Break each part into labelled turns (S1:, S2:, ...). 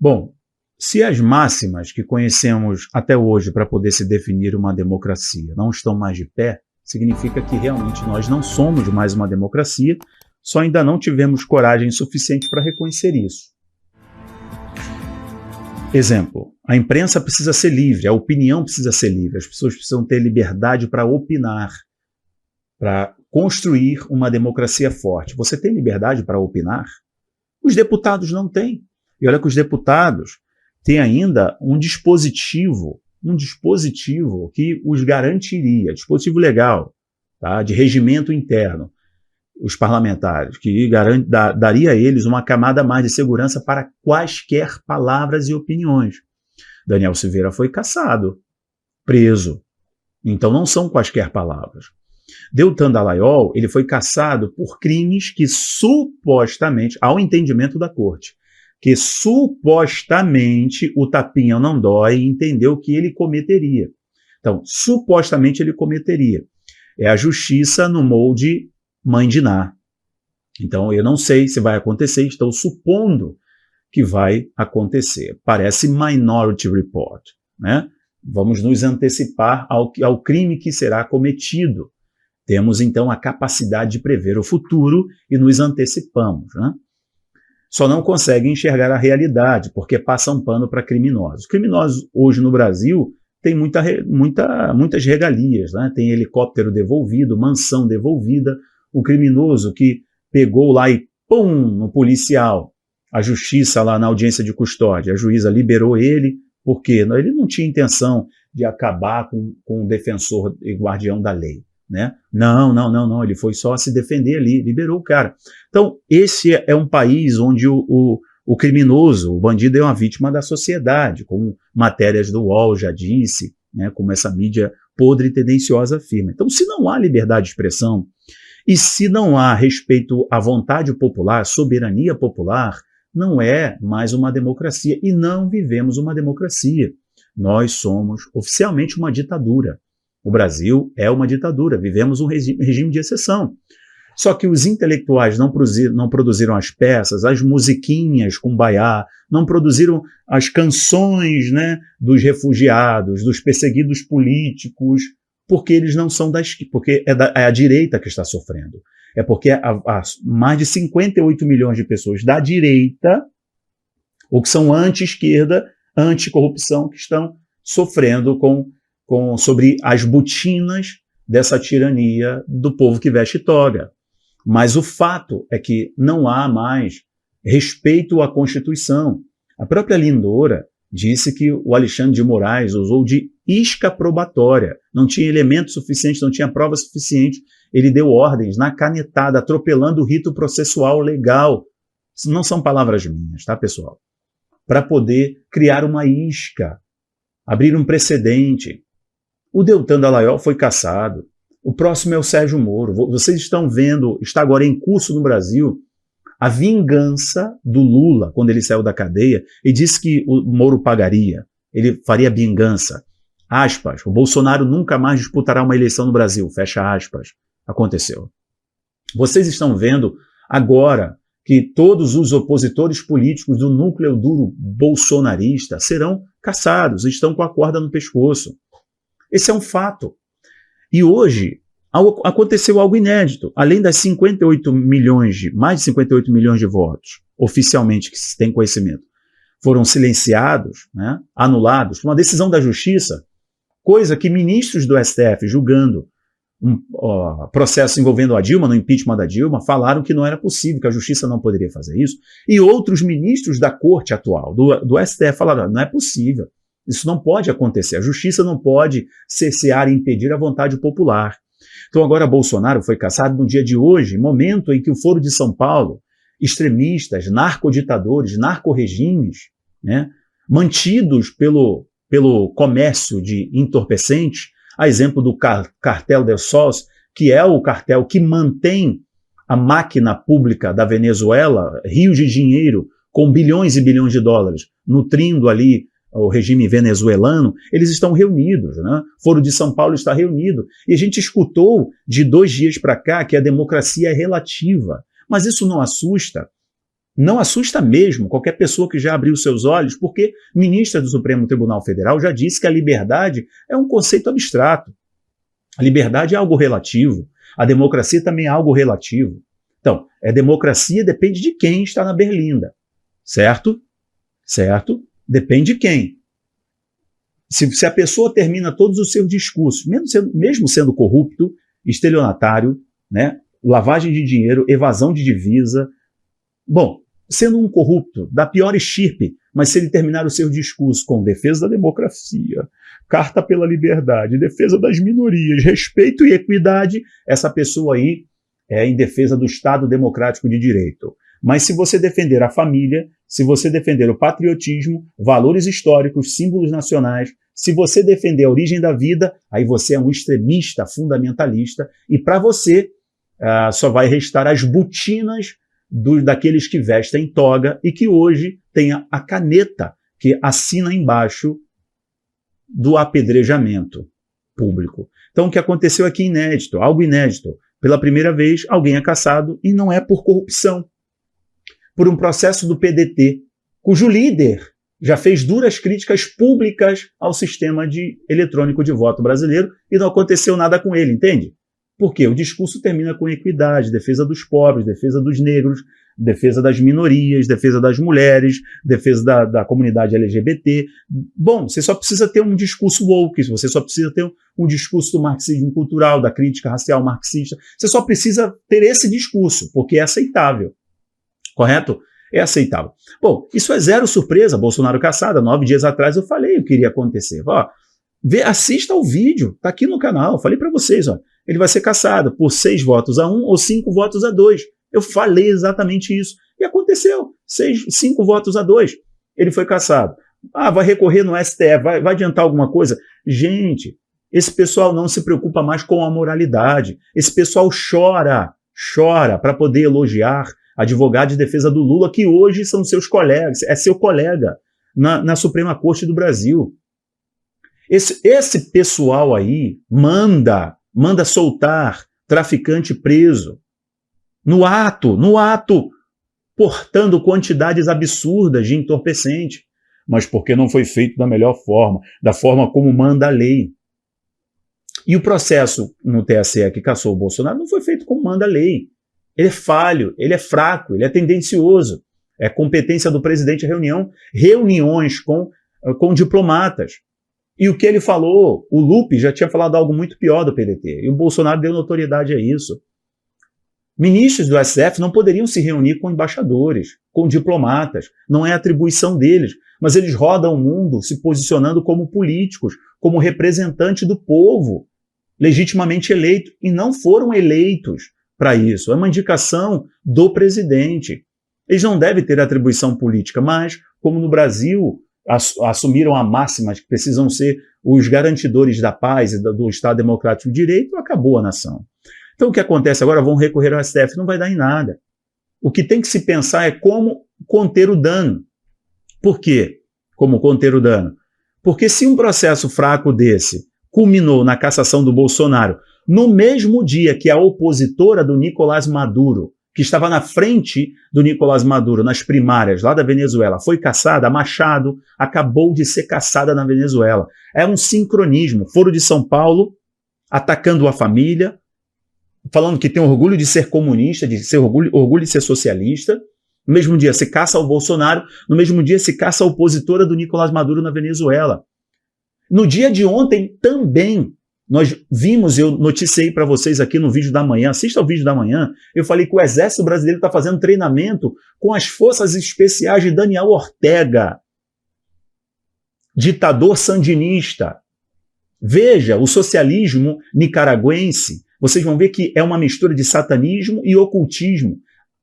S1: Bom, se as máximas que conhecemos até hoje para poder se definir uma democracia não estão mais de pé, significa que realmente nós não somos mais uma democracia, só ainda não tivemos coragem suficiente para reconhecer isso. Exemplo, a imprensa precisa ser livre, a opinião precisa ser livre, as pessoas precisam ter liberdade para opinar, para construir uma democracia forte. Você tem liberdade para opinar? Os deputados não têm. E olha que os deputados têm ainda um dispositivo que os garantiria, dispositivo legal, tá, de regimento interno, os parlamentares, que daria a eles uma camada a mais de segurança para quaisquer palavras e opiniões. Daniel Silveira foi cassado, preso. Então não são quaisquer palavras. Deltan Dallagnol, ele foi cassado por crimes que supostamente, ao entendimento da corte, que supostamente o tapinha não dói entendeu que ele cometeria. Então, supostamente ele cometeria. É a justiça no molde Mãe de Ná. Então, eu não sei se vai acontecer, estou supondo que vai acontecer. Parece Minority Report, né? Vamos nos antecipar ao crime que será cometido. Temos, então, a capacidade de prever o futuro e nos antecipamos, né? Só não conseguem enxergar a realidade, porque passam pano para criminosos. Criminosos, hoje no Brasil, têm muitas regalias, né? Tem helicóptero devolvido, mansão devolvida. O criminoso que pegou lá e pum, no policial, a justiça lá na audiência de custódia, a juíza liberou ele, porque ele não tinha intenção de acabar com o defensor e guardião da lei, né? Não, ele foi só se defender ali, liberou o cara. Então, esse é um país onde o criminoso, o bandido é uma vítima da sociedade, como matérias do UOL já disse, né, como essa mídia podre e tendenciosa afirma. Então, se não há liberdade de expressão, e se não há respeito à vontade popular, soberania popular, não é mais uma democracia. E não vivemos uma democracia. Nós somos oficialmente uma ditadura. O Brasil é uma ditadura, vivemos um regime de exceção. Só que os intelectuais não produziram as peças, as musiquinhas com baiá, não produziram as canções, né, dos refugiados, dos perseguidos políticos, porque eles não são porque é a direita que está sofrendo. É porque há mais de 58 milhões de pessoas da direita, ou que são anti-esquerda, anti-corrupção, que estão sofrendo sobre as botinas dessa tirania do povo que veste toga. Mas o fato é que não há mais respeito à Constituição. A própria Lindora disse que o Alexandre de Moraes usou de isca probatória, não tinha elemento suficiente, não tinha prova suficiente, ele deu ordens na canetada, atropelando o rito processual legal. Não são palavras minhas, tá, pessoal? Para poder criar uma isca, abrir um precedente. O Deltan Dallagnol foi cassado, o próximo é o Sérgio Moro. Vocês estão vendo, está agora em curso no Brasil, a vingança do Lula, quando ele saiu da cadeia, e disse que o Moro pagaria, ele faria vingança. Aspas, o Bolsonaro nunca mais disputará uma eleição no Brasil, fecha aspas. Aconteceu. Vocês estão vendo agora que todos os opositores políticos do núcleo duro bolsonarista serão caçados, estão com a corda no pescoço. Esse é um fato. E hoje aconteceu algo inédito. Além das mais de 58 milhões de votos, oficialmente que se tem conhecimento, foram silenciados, né, anulados, por uma decisão da Justiça, coisa que ministros do STF, julgando processo envolvendo a Dilma, no impeachment da Dilma, falaram que não era possível, que a Justiça não poderia fazer isso. E outros ministros da Corte atual, do STF, falaram, não é possível. Isso não pode acontecer. A Justiça não pode cercear e impedir a vontade popular. Então agora Bolsonaro foi cassado no dia de hoje, momento em que o Foro de São Paulo, extremistas, narcoditadores, narcorregimes, né, mantidos pelo comércio de entorpecentes, a exemplo do Cartel del Sols, que é o cartel que mantém a máquina pública da Venezuela, rios de dinheiro com bilhões e bilhões de dólares, nutrindo ali o regime venezuelano, eles estão reunidos, né? Foro de São Paulo está reunido. E a gente escutou de 2 dias para cá que a democracia é relativa. Mas isso não assusta, Não assusta mesmo qualquer pessoa que já abriu seus olhos, porque ministra do Supremo Tribunal Federal já disse que a liberdade é um conceito abstrato. A liberdade é algo relativo. A democracia também é algo relativo. Então, democracia depende de quem está na berlinda. Certo? Certo? Depende de quem. Se a pessoa termina todos os seus discursos, mesmo sendo corrupto, estelionatário, né, lavagem de dinheiro, evasão de divisa, bom, sendo um corrupto da pior estirpe, mas se ele terminar o seu discurso com defesa da democracia, carta pela liberdade, defesa das minorias, respeito e equidade, essa pessoa aí é em defesa do Estado Democrático de Direito. Mas se você defender a família, se você defender o patriotismo, valores históricos, símbolos nacionais, se você defender a origem da vida, aí você é um extremista fundamentalista e para você só vai restar as botinas daqueles que vestem toga e que hoje tem a caneta que assina embaixo do apedrejamento público. Então o que aconteceu aqui é inédito, algo inédito. Pela primeira vez, alguém é cassado e não é por corrupção. Por um processo do PDT, cujo líder já fez duras críticas públicas ao sistema eletrônico de voto brasileiro e não aconteceu nada com ele, entende? Porque o discurso termina com equidade, defesa dos pobres, defesa dos negros, defesa das minorias, defesa das mulheres, defesa da comunidade LGBT. Bom, você só precisa ter um discurso woke, você só precisa ter um discurso do marxismo cultural, da crítica racial marxista. Você só precisa ter esse discurso, porque é aceitável. Correto? É aceitável. Bom, isso é zero surpresa. Bolsonaro cassado. 9 dias atrás eu falei o que iria acontecer. Ó, assista ao vídeo, tá aqui no canal. Falei para vocês, ó, ele vai ser cassado por 6 votos a 1 ou 5 votos a 2. Eu falei exatamente isso. E aconteceu. 5 votos a 2. Ele foi cassado. Vai recorrer no STF, vai adiantar alguma coisa? Gente, esse pessoal não se preocupa mais com a moralidade. Esse pessoal chora para poder elogiar advogado de defesa do Lula, que hoje são seus colegas, é seu colega na Suprema Corte do Brasil. Esse pessoal aí manda soltar traficante preso no ato, portando quantidades absurdas de entorpecente, mas porque não foi feito da melhor forma, da forma como manda a lei. E o processo no TSE que cassou o Bolsonaro não foi feito como manda a lei. Ele é falho, ele é fraco, ele é tendencioso. É competência do presidente a reuniões com diplomatas. E o que ele falou, o Lupe já tinha falado algo muito pior do PDT, e o Bolsonaro deu notoriedade a isso. Ministros do STF não poderiam se reunir com embaixadores, com diplomatas, não é atribuição deles, mas eles rodam o mundo se posicionando como políticos, como representante do povo, legitimamente eleito, e não foram eleitos para isso. É uma indicação do presidente. Eles não devem ter atribuição política, mas, como no Brasil assumiram a máxima de que precisam ser os garantidores da paz e do Estado Democrático de Direito, acabou a nação. Então o que acontece agora? Vão recorrer ao STF, não vai dar em nada. O que tem que se pensar é como conter o dano. Por quê? Como conter o dano? Porque se um processo fraco desse culminou na cassação do Bolsonaro, no mesmo dia que a opositora do Nicolás Maduro, que estava na frente do Nicolás Maduro nas primárias lá da Venezuela, foi cassada, a Machado acabou de ser cassada na Venezuela. É um sincronismo. Foro de São Paulo, atacando a família, falando que tem orgulho de ser comunista, orgulho de ser socialista. No mesmo dia se caça o Bolsonaro, no mesmo dia se caça a opositora do Nicolás Maduro na Venezuela. No dia de ontem também, nós vimos, eu noticiei para vocês aqui no vídeo da manhã, assista ao vídeo da manhã, eu falei que o Exército Brasileiro está fazendo treinamento com as Forças Especiais de Daniel Ortega, ditador sandinista. Veja o socialismo nicaragüense, vocês vão ver que é uma mistura de satanismo e ocultismo.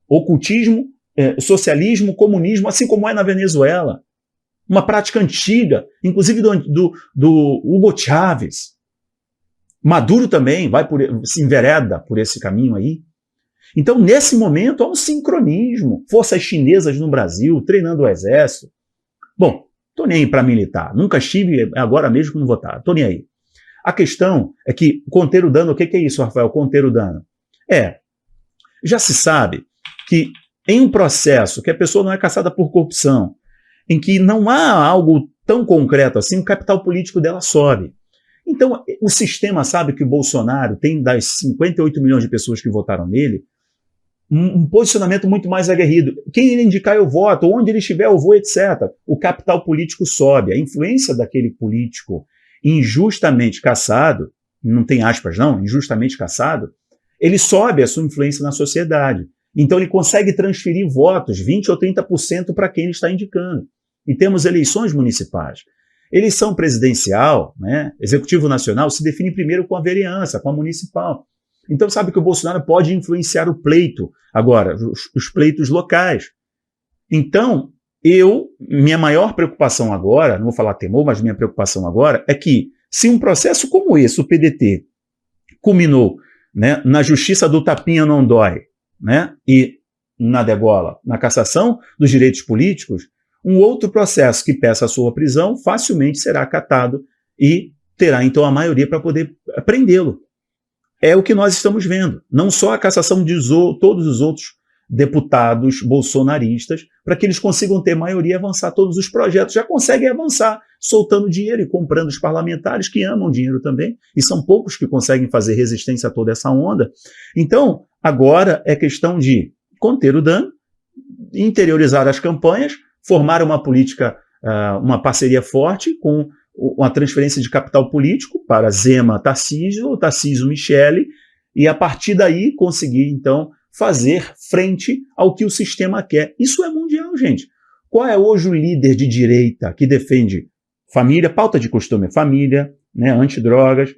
S1: Ocultismo, socialismo, comunismo, assim como é na Venezuela. Uma prática antiga, inclusive do Hugo Chávez. Maduro também se envereda por esse caminho aí. Então, nesse momento, há um sincronismo. Forças chinesas no Brasil, treinando o exército. Bom, tô nem aí para militar. Nunca estive, agora mesmo que não vou estar. Tô nem aí. A questão é que conter o dano, o que é isso, Rafael? Conter o dano. Já se sabe que em um processo que a pessoa não é caçada por corrupção, em que não há algo tão concreto assim, o capital político dela sobe. Então, o sistema sabe que o Bolsonaro tem, das 58 milhões de pessoas que votaram nele, um posicionamento muito mais aguerrido. Quem ele indicar eu voto, onde ele estiver eu vou, etc. O capital político sobe. A influência daquele político injustamente caçado, não tem aspas não, injustamente caçado, ele sobe a sua influência na sociedade. Então ele consegue transferir votos, 20% ou 30% para quem ele está indicando. E temos eleições municipais. Eleição presidencial, né, executivo nacional, se define primeiro com a vereança, com a municipal. Então sabe que o Bolsonaro pode influenciar o pleito, agora, os pleitos locais. Então, minha maior preocupação agora, não vou falar temor, mas minha preocupação agora é que se um processo como esse, o PDT, culminou, né, na justiça do tapinha não dói, né, e na degola, na cassação dos direitos políticos, um outro processo que peça a sua prisão facilmente será acatado e terá então a maioria para poder prendê-lo. É o que nós estamos vendo. Não só a cassação de todos os outros deputados bolsonaristas, para que eles consigam ter maioria e avançar todos os projetos. Já conseguem avançar soltando dinheiro e comprando os parlamentares que amam dinheiro também, e são poucos que conseguem fazer resistência a toda essa onda. Então, agora é questão de conter o dano, interiorizar as campanhas, formar uma política, uma parceria forte com uma transferência de capital político para Zema, Tarcísio, Tarcísio, Michele, e a partir daí conseguir, então, fazer frente ao que o sistema quer. Isso é mundial, gente. Qual é hoje o líder de direita que defende família, pauta de costume, família, né, antidrogas,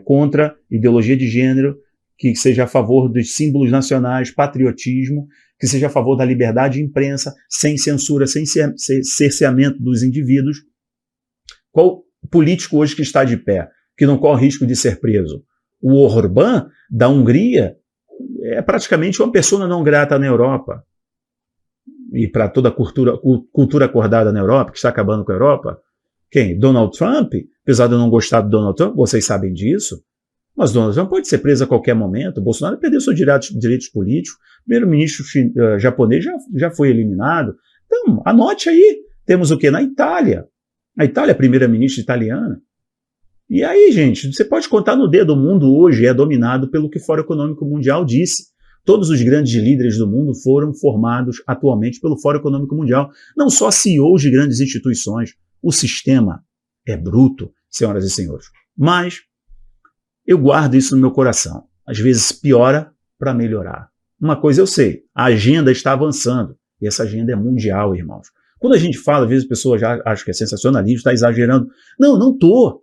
S1: contra ideologia de gênero, que seja a favor dos símbolos nacionais, patriotismo, que seja a favor da liberdade de imprensa, sem censura, sem cerceamento dos indivíduos? Qual político hoje que está de pé, que não corre risco de ser preso? O Orbán, da Hungria, é praticamente uma pessoa não grata na Europa. E para toda a cultura acordada na Europa, que está acabando com a Europa. Quem? Donald Trump? Apesar de eu não gostar do Donald Trump, vocês sabem disso. Mas Donald Trump pode ser preso a qualquer momento. Bolsonaro perdeu seus direitos políticos. O primeiro-ministro japonês já foi eliminado. Então, anote aí. Temos o quê? Na Itália. A Itália é a primeira-ministra italiana. E aí, gente, você pode contar no dedo. O mundo hoje é dominado pelo que o Fórum Econômico Mundial disse. Todos os grandes líderes do mundo foram formados atualmente pelo Fórum Econômico Mundial. Não só CEOs de grandes instituições. O sistema é bruto, senhoras e senhores. Mas eu guardo isso no meu coração. Às vezes piora para melhorar. Uma coisa eu sei, a agenda está avançando. E essa agenda é mundial, irmãos. Quando a gente fala, às vezes a pessoa já acha que é sensacionalismo, está exagerando. Não estou.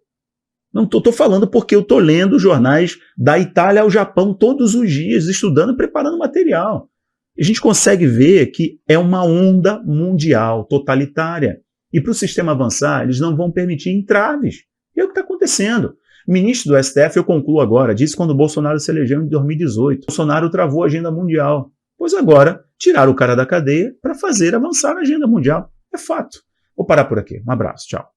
S1: Não estou falando porque eu estou lendo jornais da Itália ao Japão todos os dias, estudando e preparando material. A gente consegue ver que é uma onda mundial, totalitária. E para o sistema avançar, eles não vão permitir entraves. E é o que está acontecendo. O ministro do STF, eu concluo agora, disse quando o Bolsonaro se elegeu em 2018. Bolsonaro travou a agenda mundial. Pois agora, tiraram o cara da cadeia para fazer avançar a agenda mundial. É fato. Vou parar por aqui. Um abraço. Tchau.